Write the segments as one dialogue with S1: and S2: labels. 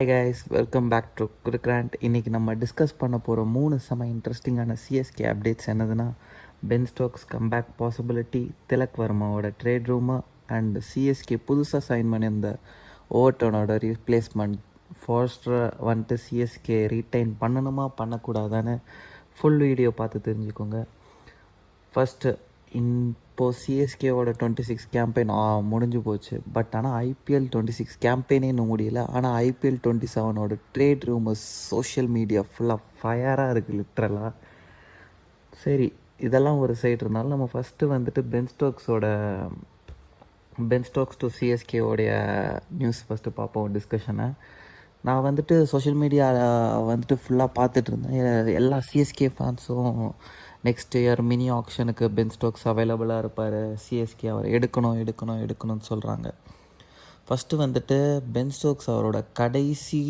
S1: Hey guys, welcome back to Cricgrand. இன்றைக்கி நம்ம discuss பண்ண போகிற 3 செம இன்ட்ரெஸ்டிங்கான சிஎஸ்கே அப்டேட்ஸ் என்னதுன்னா, Ben Stokes comeback possibility, Tilak வர்மாவோட ட்ரேட் ரூமர் அண்ட் சிஎஸ்கே புதுசாக சைன் பண்ணியிருந்த ஓவர்டோனோட ரீப்ளேஸ்மெண்ட் ஃபாஸ்டரை வந்துட்டு சிஎஸ்கே ரீட்டைன் பண்ணணுமா பண்ணக்கூடாதான்னு ஃபுல் வீடியோ பார்த்து தெரிஞ்சுக்கோங்க. ஃபஸ்ட்டு, இப்போது சிஎஸ்கேவோட 26 கேம்பெயின் முடிஞ்சு போச்சு. பட் ஆனால் ஐபிஎல் 26 கேம்பெயினே இன்னும் முடியல. ஆனால் ஐபிஎல் 27ஓட ட்ரேட் ரூமர்ஸ் சோஷியல் மீடியா ஃபுல்லாக ஃபயராக இருக்குது லிட்ரலாக. சரி, இதெல்லாம் ஒரு சைடு இருந்தாலும் நம்ம ஃபஸ்ட்டு வந்துட்டு பென் ஸ்டோக்ஸ் டு சிஎஸ்கேவோடைய நியூஸ் ஃபஸ்ட்டு பார்ப்போம் டிஸ்கஷனை. நான் வந்துட்டு சோஷியல் மீடியா வந்துட்டு ஃபுல்லாக பார்த்துட்டு இருந்தேன். எல்லா சிஎஸ்கே ஃபேன்ஸும் நெக்ஸ்ட் இயர் மினி ஆக்ஷனுக்கு பென் ஸ்டோக்ஸ் அவைலபிளாக இருப்பார், சிஎஸ்கே அவர் எடுக்கணும்னு சொல்கிறாங்க. ஃபஸ்ட்டு வந்துட்டு பென் ஸ்டோக்ஸ் அவரோட கடைசி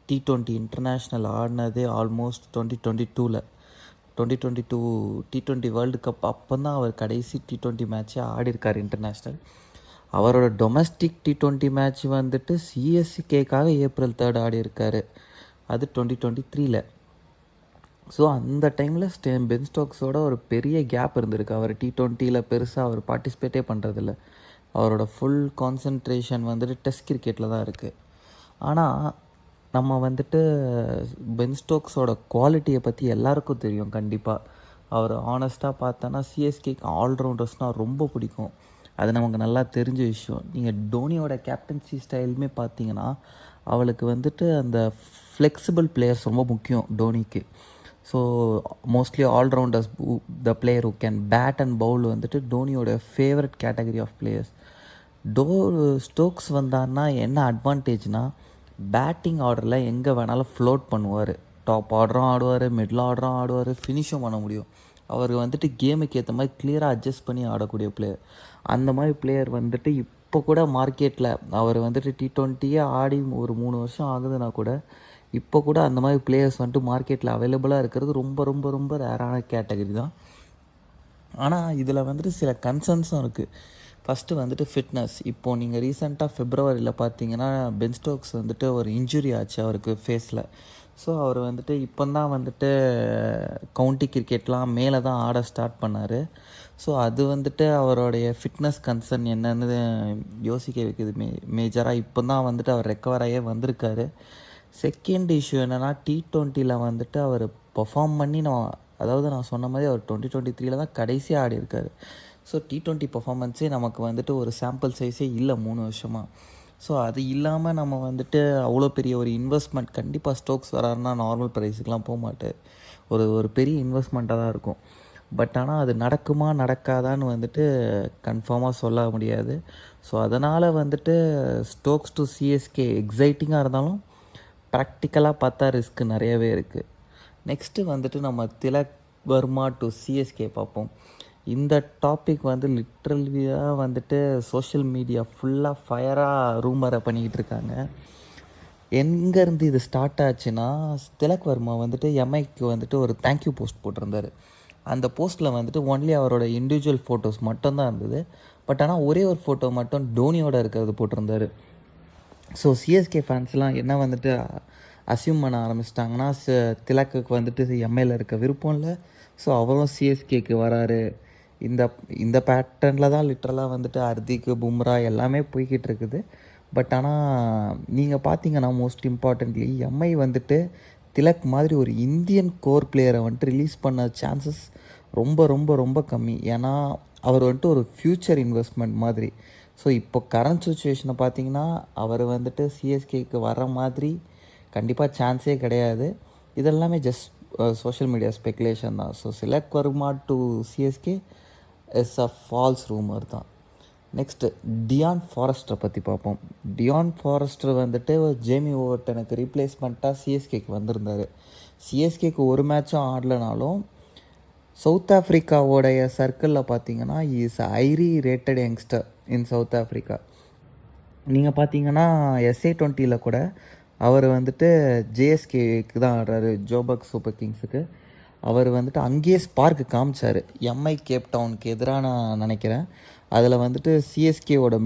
S1: T20 இன்டர்நேஷ்னல் ஆடினதே ஆல்மோஸ்ட் 2022 T20 வேர்ல்டு கப். அப்போ தான் அவர் கடைசி T20 மேட்ச்சே ஆடிருக்கார் இன்டர்நேஷ்னல். அவரோட டொமஸ்டிக் T20 மேட்ச் வந்துட்டு சிஎஸ்கேக்காக April 3 ஆடியிருக்காரு, அது 2023. ஸோ அந்த டைமில் பென் ஸ்டோக்ஸோட ஒரு பெரிய கேப் இருந்திருக்கு. அவர் T20 பெருசாக அவர் பார்ட்டிசிபேட்டே பண்ணுறதில்ல. அவரோட ஃபுல் கான்சன்ட்ரேஷன் வந்துட்டு டெஸ்ட் கிரிக்கெட்டில் தான் இருக்குது. ஆனால் நம்ம வந்துட்டு பென் ஸ்டோக்ஸோட குவாலிட்டியை பற்றி எல்லாருக்கும் தெரியும். கண்டிப்பாக அவர் ஆனஸ்ட்டாக பார்த்தோன்னா சிஎஸ்கேக்கு ஆல்ரவுண்டர்ஸ்னால் ரொம்ப பிடிக்கும். அது நமக்கு நல்லா தெரிஞ்ச விஷயம். நீங்கள் டோனியோட கேப்டன்சி ஸ்டைலுமே பார்த்தீங்கன்னா அவளுக்கு வந்துட்டு அந்த ஃப்ளெக்சிபிள் பிளேயர்ஸ் ரொம்ப முக்கியம் டோனிக்கு. So mostly all rounders, the player who can bat and bowl வந்துட்டு டோனியோட favourite category of players. Stokes வந்தார்னா என்ன அட்வான்டேஜ்னால், பேட்டிங் ஆர்டரில் எங்கே வேணாலும் ஃப்ளோட் பண்ணுவார். டாப் ஆர்டரும் ஆடுவார், மிடில் ஆர்டரும் ஆடுவார், ஃபினிஷும் பண்ண முடியும். அவர் வந்துட்டு கேமுக்கு ஏற்ற மாதிரி கிளியராக அட்ஜஸ்ட் பண்ணி ஆடக்கூடிய பிளேயர். அந்த மாதிரி பிளேயர் வந்துட்டு இப்போ கூட மார்க்கெட்டில் அவர் வந்துட்டு T20 ஆடி ஒரு 3 வருஷம் ஆகுதுன்னா கூட இப்போ கூட அந்த மாதிரி பிளேயர்ஸ் வந்துட்டு மார்க்கெட்டில் அவைலபிளாக இருக்கிறது ரொம்ப ரொம்ப ரொம்ப ரேரான கேட்டகரி தான். ஆனால் இதில் வந்துட்டு சில கன்சர்ன்ஸும் இருக்குது. ஃபஸ்ட்டு வந்துட்டு ஃபிட்னஸ். இப்போது நீங்கள் ரீசெண்டாக February பார்த்தீங்கன்னா பென் ஸ்டோக்ஸ் வந்துட்டு ஒரு இன்ஜுரி ஆச்சு அவருக்கு ஃபேஸில். ஸோ அவர் வந்துட்டு இப்போ தான் வந்துட்டு கவுண்டி கிரிக்கெட்லாம் மேலே தான் ஆட ஸ்டார்ட் பண்ணார். ஸோ அது வந்துட்டு அவருடைய ஃபிட்னஸ் கன்சர்ன் என்னன்னு யோசிக்க வைக்குது. மேஜராக இப்போ தான் வந்துட்டு அவர் ரெக்கவர் ஆகியே வந்திருக்காரு. செகண்ட் இஷ்யூ என்னென்னா, T20 வந்துட்டு அவர் பர்ஃபார்ம் பண்ணி நான் சொன்ன மாதிரி அவர் 2023 தான் கடைசியாக ஆடிருக்காரு. ஸோ T20 பர்ஃபார்மன்ஸே நமக்கு வந்துட்டு ஒரு சாம்பிள் சைஸே இல்லை 3 வருஷமாக. ஸோ அது இல்லாமல் நம்ம வந்துட்டு அவ்வளோ பெரிய ஒரு இன்வெஸ்ட்மெண்ட், கண்டிப்பாக ஸ்டோக்ஸ் வராருன்னா நார்மல் ப்ரைஸுக்கெலாம் போக மாட்டார். ஒரு பெரிய இன்வெஸ்ட்மெண்ட்டாக தான் இருக்கும். பட் ஆனால் அது நடக்குமா நடக்காதான்னு வந்துட்டு கன்ஃபார்மாக சொல்ல முடியாது. ஸோ அதனால் வந்துட்டு ஸ்டோக்ஸ் டு சிஎஸ்கே எக்ஸைட்டிங்காக இருந்தாலும் ப்ராக்டிக்கலாக பார்த்தா ரிஸ்க் நிறையவே இருக்குது. நெக்ஸ்ட்டு வந்துட்டு நம்ம திலக் வர்மா டு சிஎஸ்கே பார்ப்போம். இந்த டாபிக் வந்து லிட்ரலியாக வந்துட்டு சோஷியல் மீடியா ஃபுல்லாக ஃபயராக ரூமரை பண்ணிக்கிட்டு இருக்காங்க. எங்கேருந்து இது ஸ்டார்ட் ஆச்சுன்னா, திலக் வர்மா வந்துட்டு எம்ஐக்கு வந்துட்டு ஒரு தேங்க்யூ போஸ்ட் போட்டிருந்தார். அந்த போஸ்ட்டில் வந்துட்டு ஒன்லி அவரோட இண்டிவிஜுவல் ஃபோட்டோஸ் மட்டும்தான் இருந்தது. பட் ஆனால் ஒரே ஒரு ஃபோட்டோ மட்டும் டோனியோட இருக்கிறது போட்டிருந்தார். ஸோ சிஎஸ்கே ஃபேன்ஸ்லாம் என்ன வந்துட்டு அசியூம் பண்ண ஆரம்பிச்சிட்டாங்கன்னா, திலக்குக்கு வந்துட்டு எம்ஐயில் இருக்க விருப்பம் இல்லை, ஸோ அவரும் சிஎஸ்கேக்கு வராரு. இந்த பேட்டர்னில் தான் லிட்ரலாக வந்துட்டு ஹர்திக், பும்ரா எல்லாமே போய்கிட்டு இருக்குது. பட் ஆனால் நீங்கள் பார்த்தீங்கன்னா மோஸ்ட் இம்பார்ட்டன்ட்லி எம்ஐ வந்துட்டு திலக் மாதிரி ஒரு இந்தியன் கோர் பிளேயரை வந்துட்டு ரிலீஸ் பண்ண சான்சஸ் ரொம்ப ரொம்ப ரொம்ப கம்மி. ஏன்னா அவர் வந்துட்டு ஒரு ஃப்யூச்சர் இன்வெஸ்ட்மெண்ட் மாதிரி. ஸோ இப்போ கரண்ட் சுச்சுவேஷனை பார்த்தீங்கன்னா அவர் வந்துட்டு சிஎஸ்கேக்கு வர மாதிரி கண்டிப்பாக சான்ஸே கிடையாது. இதெல்லாமே ஜஸ்ட் சோஷியல் மீடியா ஸ்பெகுலேஷன் தான். So Tilak Varma to CSK is a false rumour தான். நெக்ஸ்ட்டு டியான் ஃபாரஸ்டரை பற்றி பார்ப்போம். டியான் ஃபாரஸ்டர் வந்துட்டு ஜேமி ஓவர்டனுக்கு ரீப்ளேஸ்மெண்ட்டாக சிஎஸ்கேக்கு வந்திருந்தார். சிஎஸ்கேக்கு ஒரு மேட்சும் ஆடலைனாலும் சவுத் ஆஃப்ரிக்காவோடைய சர்க்கிளில் பார்த்தீங்கன்னா is highly rated youngster in South Africa. நீங்கள் பார்த்தீங்கன்னா SA20 கூட அவர் வந்துட்டு ஜேஎஸ்கேக்கு தான் ஆடுறாரு, ஜோபக் சூப்பர் கிங்ஸுக்கு. அவர் வந்துட்டு அங்கேயே ஸ்பார்க்கு காமிச்சார். எம்ஐ கேப் டவுனுக்கு எதிராக நான் நினைக்கிறேன். அதில் வந்துட்டு சிஎஸ்கேவோட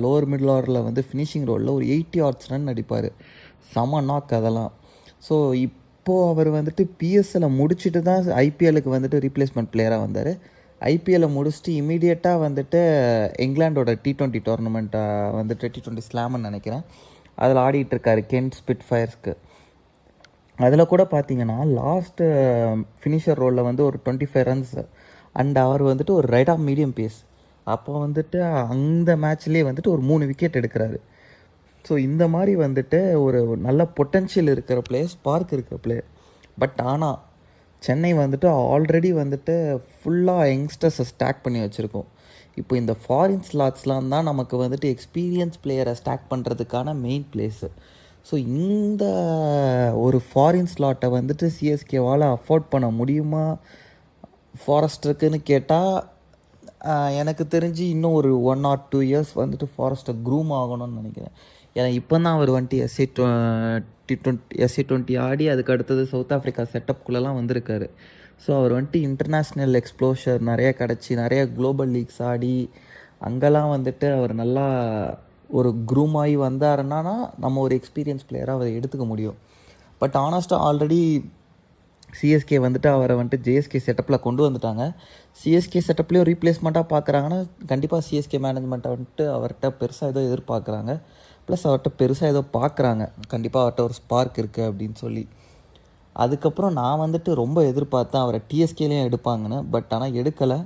S1: லோவர் மிடில் ஆர்டரில் வந்து ஃபினிஷிங் ரோலில் ஒரு 80 ரன் அடிப்பார். செம நாக் அதெல்லாம். ஸோ இப்போது அவர் வந்துட்டு பிஎஸ்எல்லை முடிச்சுட்டு தான் ஐபிஎல்லுக்கு வந்துட்டு ரீப்ளேஸ்மெண்ட் பிளேயராக வந்தார். ஐபிஎல்லை முடிச்சுட்டு இமீடியட்டாக வந்துட்டு இங்கிலாண்டோட T20 டோர்னமெண்ட்டை வந்துட்டு T20 ஸ்லாம்னு நினைக்கிறேன், அதில் ஆடிட்டுருக்காரு கென்ட் ஸ்பிட்ஃபயர்ஸ்க்கு. அதில் கூட பார்த்தீங்கன்னா லாஸ்ட்டு ஃபினிஷர் ரோலில் வந்து ஒரு 25 ரன்ஸ் அண்ட் அவர் வந்துட்டு ஒரு ரைட் ஆஃப் மீடியம் பேஸ். அப்போ வந்துட்டு அந்த மேட்ச்லேயே வந்துட்டு ஒரு 3 விக்கெட் எடுக்கிறாரு. ஸோ இந்த மாதிரி வந்துட்டு ஒரு நல்ல பொட்டென்ஷியல் இருக்கிற பிளேயர், ஸ்பார்க் இருக்கிற பிளேயர். பட் ஆனால் சென்னை வந்துட்டு ஆல்ரெடி வந்துட்டு ஃபுல்லாக யங்ஸ்டர்ஸை ஸ்டாக் பண்ணி வச்சுருக்கோம். இப்போ இந்த ஃபாரின் ஸ்லாட்ஸ்லாம் தான் நமக்கு வந்துட்டு எக்ஸ்பீரியன்ஸ் பிளேயரை ஸ்டாக் பண்ணுறதுக்கான மெயின் பிளேஸு. ஸோ இந்த ஒரு ஃபாரின் ஸ்லாட்டை வந்துட்டு சிஎஸ்கேவால் அஃபோர்ட் பண்ண முடியுமா ஃபாரஸ்டருக்குன்னு கேட்டால் எனக்கு தெரிஞ்சு இன்னும் ஒரு 1 or 2 இயர்ஸ் வந்துட்டு ஃபாரஸ்ட்டை க்ரூம் ஆகணும்னு நினைக்கிறேன். ஏன்னா இப்போ தான் அவர் வந்துட்டு SA20 ஆடி அதுக்கு அடுத்தது சவுத் ஆஃப்ரிக்கா செட்டப்குள்ளெல்லாம் வந்திருக்காரு. ஸோ அவர் வந்துட்டு இன்டர்நேஷ்னல் எக்ஸ்ப்ளோஷர் நிறைய கிடச்சி நிறைய குளோபல் லீக்ஸ் ஆடி அங்கெல்லாம் வந்துட்டு அவர் நல்லா ஒரு க்ரூம் ஆகி வந்தாருன்னா நம்ம ஒரு எக்ஸ்பீரியன்ஸ் பிளேயராக அவரை எடுத்துக்க முடியும். பட் ஆனஸ்ட்டாக ஆல்ரெடி சிஎஸ்கே வந்துட்டு அவரை வந்துட்டு ஜேஎஸ்கே செட்டப்பில் கொண்டு வந்துட்டாங்க. சிஎஸ்கே செட்டப்லேயும் ரீப்ளேஸ்மெண்ட்டாக பார்க்குறாங்கன்னா கண்டிப்பாக சிஎஸ்கே மேனேஜ்மெண்ட்டை வந்துட்டு அவர்கிட்ட பெருசாக ஏதோ எதிர்பார்க்குறாங்க. ப்ளஸ் அவர்கிட்ட பெருசாக ஏதோ பார்க்குறாங்க, கண்டிப்பாக அவர்கிட்ட ஒரு ஸ்பார்க் இருக்குது அப்படின்னு சொல்லி. அதுக்கப்புறம் நான் வந்துட்டு ரொம்ப எதிர்பார்த்தேன் அவரை டிஎஸ்கேலேயும் எடுப்பாங்கன்னு. பட் ஆனால் எடுக்கலை.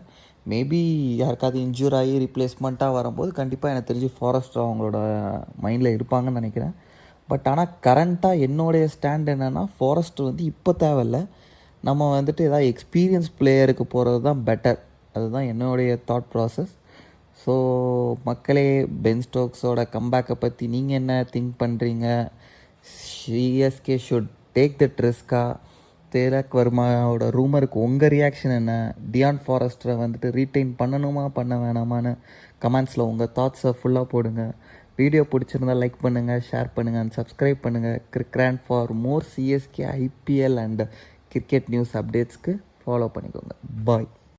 S1: மேபி யாருக்காவது இன்ஜூர் ஆகி ரீப்ளேஸ்மெண்ட்டாக வரும்போது கண்டிப்பாக எனக்கு தெரிஞ்சு ஃபாரஸ்டர் அவங்களோட மைண்டில் இருப்பாங்கன்னு நினைக்கிறேன். பட் ஆனால் கரண்ட்டாக என்னுடைய ஸ்டாண்ட் என்னென்னா ஃபாரஸ்டர் வந்து இப்போ தேவையில்லை, நம்ம வந்துட்டு ஏதாவது எக்ஸ்பீரியன்ஸ் பிளேயருக்கு போகிறது தான் பெட்டர். அதுதான் என்னுடைய தாட் ப்ராசஸ். ஸோ மக்களே, பென் ஸ்டோக்ஸோட கம்பேக்கை பற்றி நீங்கள் என்ன திங்க் பண்ணுறீங்க? சிஎஸ்கே ஷுட் டேக் தட் ரிஸ்கா? திலக் வர்மாவோட ரூமருக்கு உங்கள் ரியாக்ஷன் என்ன? டியான் ஃபாரஸ்டரை வந்துட்டு ரீட்டைன் பண்ணணுமா பண்ண வேணாமான்னு கமெண்ட்ஸில் உங்கள் தாட்ஸை ஃபுல்லாக போடுங்க. வீடியோ பிடிச்சிருந்தால் லைக் பண்ணுங்கள், ஷேர் பண்ணுங்கள் அண்ட் சப்ஸ்கிரைப் பண்ணுங்கள். கிரிக்ராண்ட் for more CSK IPL and cricket news அப்டேட்ஸ்க்கு ஃபாலோ பண்ணிக்கோங்க. பாய்.